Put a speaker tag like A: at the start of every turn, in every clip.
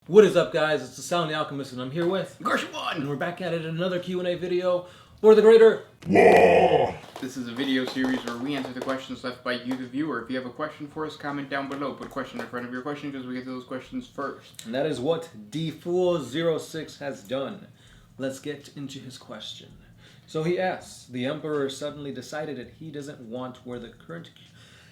A: What is up, guys? It's the Sound the Alchemist, and I'm here with
B: Garsh1!
A: and we're back at it in another Q&A video for the greater
C: WAAAGH!
B: This is a video series where we answer the questions left by you, the viewer. If you have a question for us, comment down below. Put a question in front of your question because we get to those questions first.
A: And that is what DFool06 has done. Let's get into his question. So he asks, the Emperor suddenly decided that he doesn't want where the current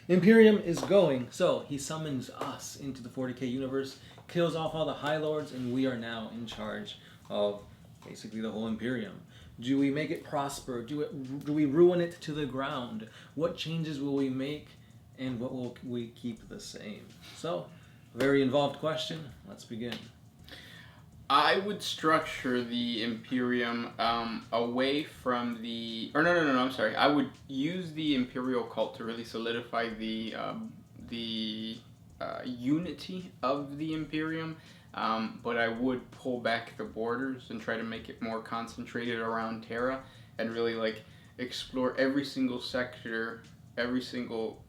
A: Imperium is going, so he summons us into the 40K universe, kills off all the High Lords, and we are now in charge of basically the whole Imperium. Do we make it prosper? Do we ruin it to the ground? What changes will we make, and what will we keep the same? So, very involved question. Let's begin.
B: I would structure the Imperium away from the... I'm sorry. I would use the Imperial cult to really solidify the unity of the Imperium, but I would pull back the borders and try to make it more concentrated around Terra and really like explore every single sector, every single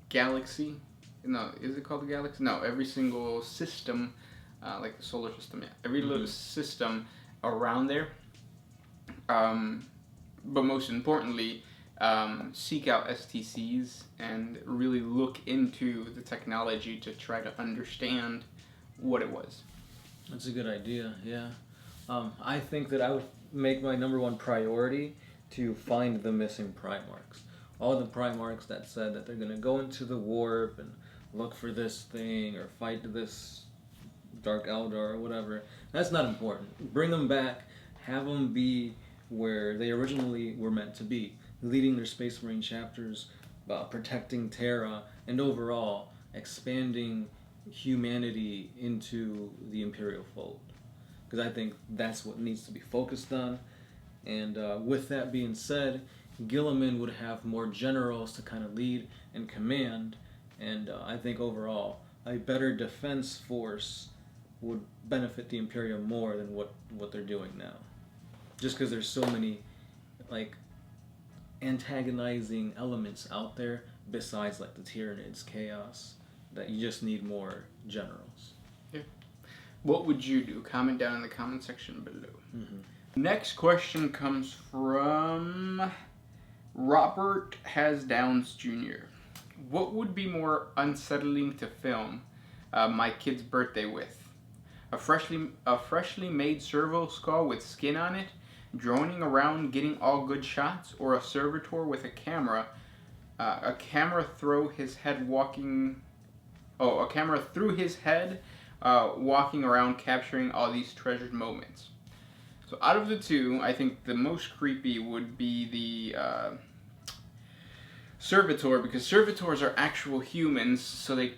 B: galaxy. No, is it called the galaxy? No, every single system, like the solar system. Yeah, every little system around there. But most importantly, seek out STCs and really look into the technology to try to understand what it was.
A: That's a good idea, yeah. I think that I would make my #1 priority to find the missing Primarchs. All the Primarchs that said that they're going to go into the warp and look for this thing or fight this Dark Eldar or whatever. That's not important. Bring them back, have them be where they originally were meant to be, leading their Space Marine chapters, protecting Terra, and overall expanding humanity into the Imperial fold. Because I think that's what needs to be focused on. And with that being said, Gilman would have more generals to kind of lead and command, and I think overall a better defense force would benefit the Imperium more than what they're doing now. Just because there's so many like antagonizing elements out there besides like the Tyranids, Chaos, that you just need more generals.
B: Yeah. What would you do? Comment down in the comment section below. Next question comes from Robert Has Downs Jr. What would be more unsettling to film my kid's birthday with? A freshly made servo skull with skin on it, droning around getting all good shots, or a servitor with a camera through his head walking around capturing all these treasured moments. So out of the two, I think the most creepy would be the servitor, because servitors are actual humans, so they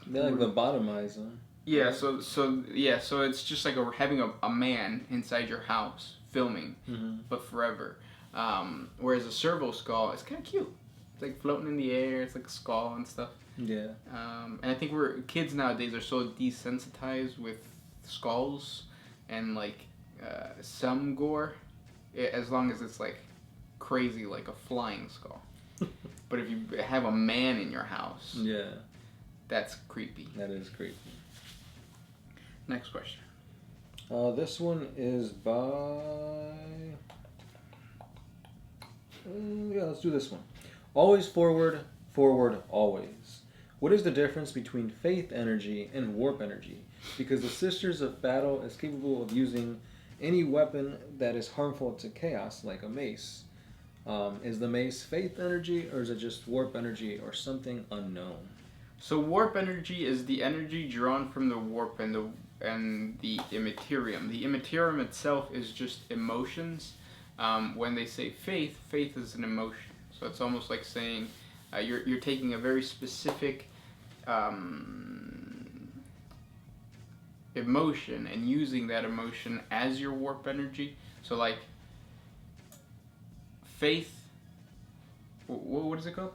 A: like lobotomize them.
B: Yeah, so it's just like having a man inside your house filming, but forever. Whereas a servo skull, it's kind of cute. It's like floating in the air. It's like a skull and stuff.
A: Yeah.
B: And I think kids nowadays are so desensitized with skulls and like some gore, as long as it's like crazy, like a flying skull. But if you have a man in your house,
A: yeah, that's
B: creepy.
A: That is creepy.
B: Next question.
A: This one is by... yeah, let's do this one. Always forward, forward always. What is the difference between faith energy and warp energy? Because the Sisters of Battle is capable of using any weapon that is harmful to chaos, like a mace. Is the mace faith energy, or is it just warp energy, or something unknown?
B: So warp energy is the energy drawn from the warp and the immaterium. The immaterium itself is just emotions. When they say faith is an emotion. So it's almost like saying you're taking a very specific emotion and using that emotion as your warp energy. So like faith, what is it called?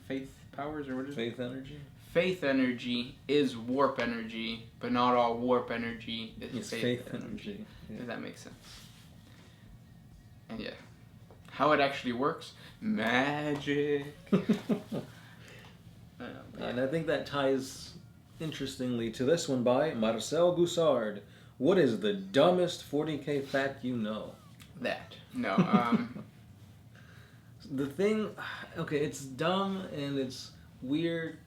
B: Faith powers, or what is it?
A: Faith energy?
B: Faith energy is warp energy, but not all warp energy is faith energy.
A: Yeah.
B: Does that make sense? And yeah. How it actually works? Magic.
A: And I think that ties interestingly, to this one by Marcel Goussard. What is the dumbest 40K fact you know?
B: That. No.
A: The thing, okay, it's dumb and it's weird.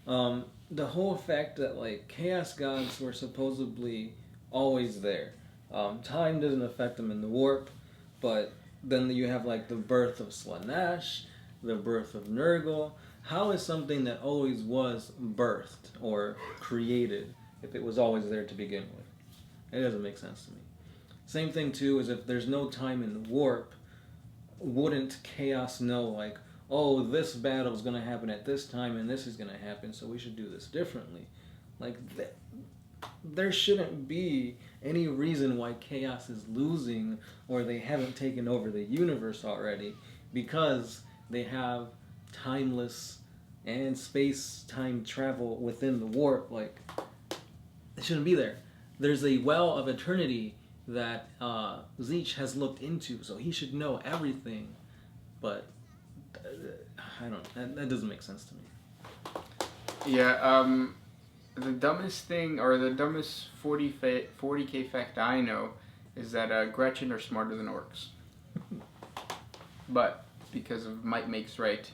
A: The whole fact that like Chaos Gods were supposedly always there. Time doesn't affect them in the warp, but then you have like the birth of Slaanesh, the birth of Nurgle. How is something that always was birthed or created if it was always there to begin with? It doesn't make sense to me. Same thing too is if there's no time in the warp, wouldn't Chaos know like, oh, this battle is going to happen at this time and this is going to happen, so we should do this differently? Like, there shouldn't be any reason why Chaos is losing or they haven't taken over the universe already, because they have timeless and space-time travel within the warp. Like, it shouldn't be there. There's a well of eternity that Zeech has looked into, so he should know everything, but I don't. That doesn't make sense to me.
B: Yeah. The dumbest thing, or the dumbest 40K fact I know, is that Gretchen are smarter than orcs. But because of might makes right,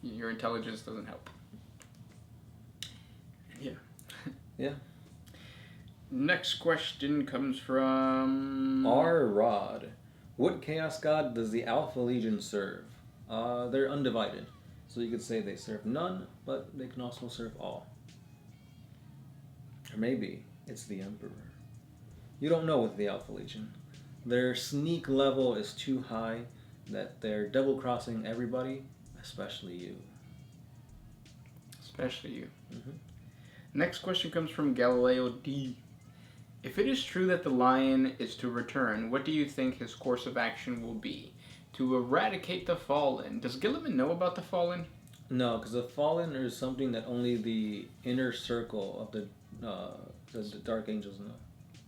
B: your intelligence doesn't help. Yeah.
A: Yeah.
B: Next question comes from
A: R. Rod. What Chaos God does the Alpha Legion serve? They're undivided. So you could say they serve none, but they can also serve all. Or maybe it's the Emperor. You don't know with the Alpha Legion. Their sneak level is too high that they're double-crossing everybody, especially you.
B: Especially you.
A: Mm-hmm.
B: Next question comes from Galileo D. If it is true that the lion is to return, what do you think his course of action will be? To eradicate the Fallen. Does Gilman know about the Fallen?
A: No, because the Fallen is something that only the inner circle of the Dark Angels know.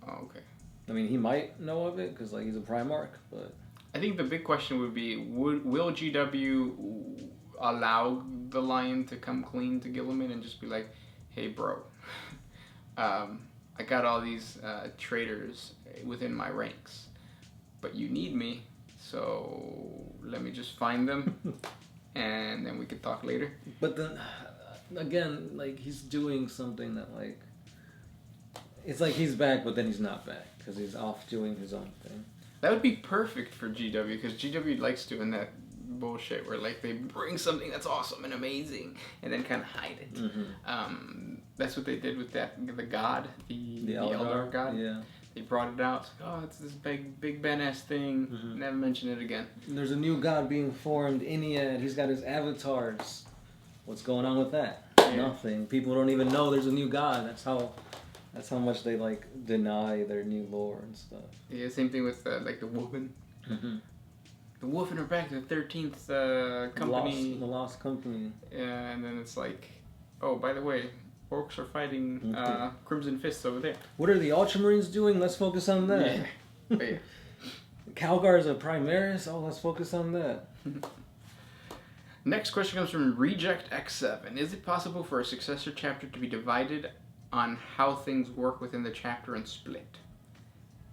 B: Oh, okay.
A: I mean, he might know of it because like he's a Primarch, but
B: I think the big question would be: will GW allow the lion to come clean to Gilman and just be like, "Hey, bro, I got all these traitors within my ranks, but you need me, so let me just find them, and then we could talk later."
A: But then again, like he's doing something that like it's like he's back, but then he's not back because he's off doing his own thing.
B: That would be perfect for GW, because GW likes doing that bullshit where like they bring something that's awesome and amazing and then kind of hide it. Mm-hmm. That's what they did with the god, the Eldar god.
A: Yeah.
B: They brought it out. It's like, oh, it's this big Ben ass thing. Mm-hmm. Never mention it again.
A: There's a new god being formed, Iniad. He's got his avatars. What's going on with that? Yeah. Nothing. People don't even know there's a new god. That's how much they like deny their new lore and stuff.
B: Yeah, same thing with like the Wolfen. Mm-hmm. The Wolfen are back to the 13th company.
A: The Lost Company.
B: Yeah, and then it's like, oh, by the way, orcs are fighting Crimson Fists over there.
A: What are the Ultramarines doing? Let's focus on that.
B: Yeah. Yeah.
A: Calgar's a Primaris? Oh, let's focus on that.
B: Next question comes from Reject X7. Is it possible for a successor chapter to be divided on how things work within the chapter and split?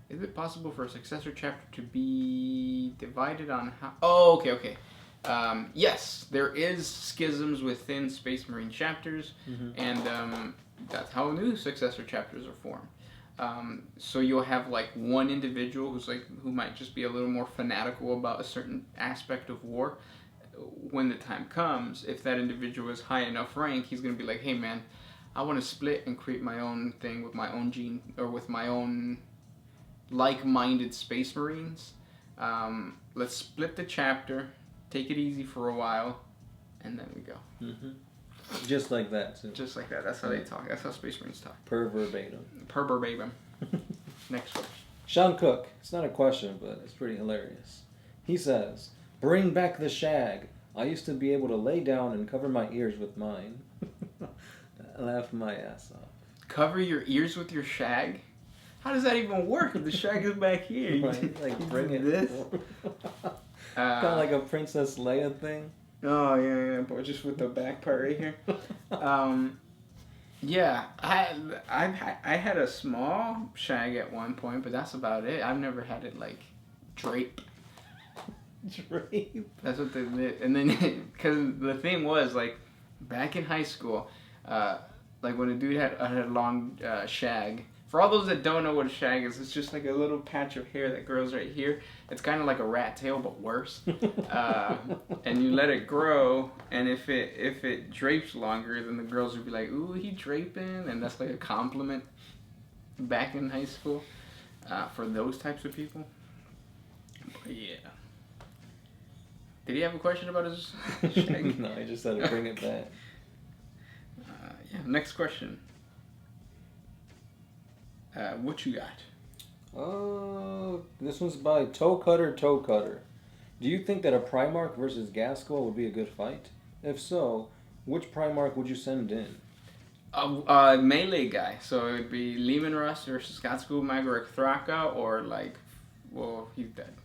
B: Is it possible for a successor chapter to be divided on how... Oh, okay. Yes, there is schisms within Space Marine chapters, mm-hmm. and that's how new successor chapters are formed. So you'll have like one individual who might just be a little more fanatical about a certain aspect of war. When the time comes, if that individual is high enough rank, he's going to be like, hey man, I want to split and create my own thing with my own gene, or with my own like-minded Space Marines. Let's split the chapter, take it easy for a while, and then we go.
A: Mm-hmm. Just like that. Too.
B: Just like that. That's how they talk. That's how Space Marines talk.
A: Per verbatim.
B: Next one.
A: Sean Cook. It's not a question, but it's pretty hilarious. He says, "Bring back the shag. I used to be able to lay down and cover my ears with mine." I laughed my ass off.
B: Cover your ears with your shag? How does that even work if the shag is back here?
A: Right, like bring it
B: this?
A: Kind of like a Princess Leia thing.
B: Oh yeah, but just with the back part right here. Yeah, I had a small shag at one point, but that's about it. I've never had it like drape.
A: Drape.
B: That's what they did. And then, because the thing was, like, back in high school, like when a dude had a long shag. For all those that don't know what a shag is, it's just like a little patch of hair that grows right here. It's kind of like a rat tail, but worse. And you let it grow, and if it drapes longer, then the girls would be like, "Ooh, he draping," and that's like a compliment back in high school for those types of people. But yeah. Did he have a question about his shag?
A: No, I just said to bring it back.
B: Yeah. Next question. What you got?
A: Oh, this one's by Toe Cutter. Do you think that a Primarch versus Gaskell would be a good fight? If so, which Primarch would you send in?
B: Melee guy. So it would be Lehman Russ versus Gaskell Magaric Thraka, or like, well, he's dead.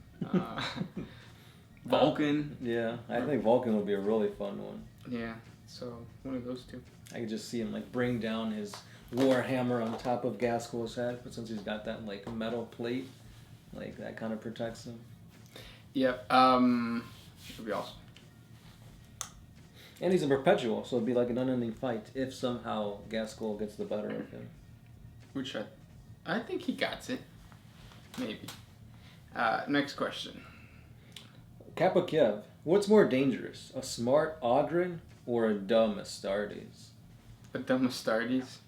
B: Vulcan.
A: Yeah, I think Vulcan would be a really fun one.
B: Yeah, so one of those two.
A: I could just see him like bring down his Warhammer on top of Gaskell's head, but since he's got that like metal plate, like that kind of protects him.
B: Yep. It'd be awesome.
A: And he's a perpetual, so it'd be like an unending fight if somehow Gaskell gets the better of him.
B: Which I think he got it. Maybe. Next question.
A: Kappa Kiev, what's more dangerous, a smart Oghren or a dumb Astartes?
B: A dumb Astartes.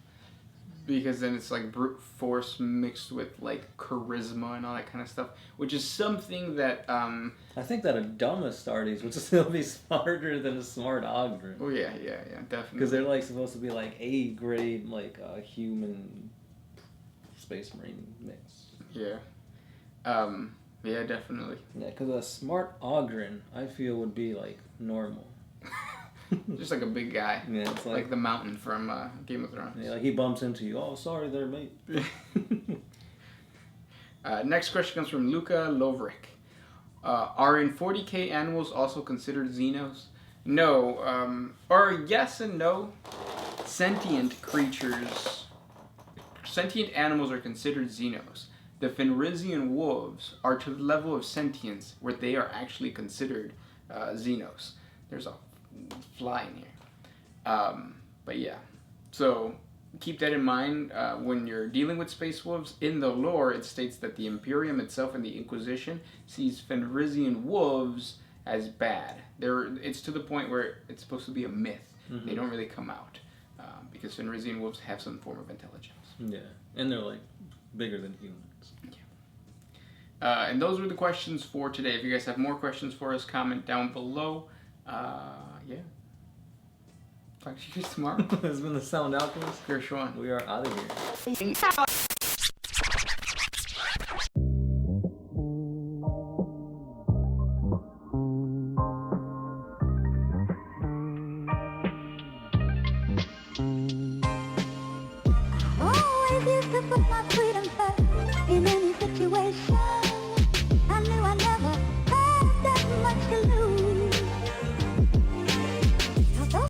B: Because then it's like brute force mixed with like charisma and all that kind of stuff, which is something that
A: I think that a dumb Astartes would still be smarter than a smart Oghren.
B: Oh yeah, definitely.
A: Because they're like supposed to be like A grade, like a human space marine mix.
B: Yeah. Yeah, definitely.
A: Yeah, because a smart Oghren, I feel, would be like normal.
B: Just like a big guy.
A: Yeah, it's
B: like the mountain from Game of Thrones.
A: Yeah, like he bumps into you. Oh, sorry there, mate.
B: Next question comes from Luca Lovric. Are in 40K animals also considered Xenos? No. Or yes and no. Sentient animals are considered Xenos. The Fenrisian wolves are to the level of sentience where they are actually considered Xenos. There's a fly in here. But yeah. So keep that in mind when you're dealing with space wolves. In the lore, it states that the Imperium itself and the Inquisition sees Fenrisian wolves as bad. It's to the point where it's supposed to be a myth. Mm-hmm. They don't really come out because Fenrisian wolves have some form of intelligence.
A: Yeah, and they're like bigger than humans.
B: Yeah. And those were the questions for today. If you guys have more questions for us, comment down below. Yeah. Talk to you guys tomorrow.
A: This has been the Sound Alchemist.
B: Gershwan.
A: We are out of here.
C: Oh, I used to put my freedom first, and then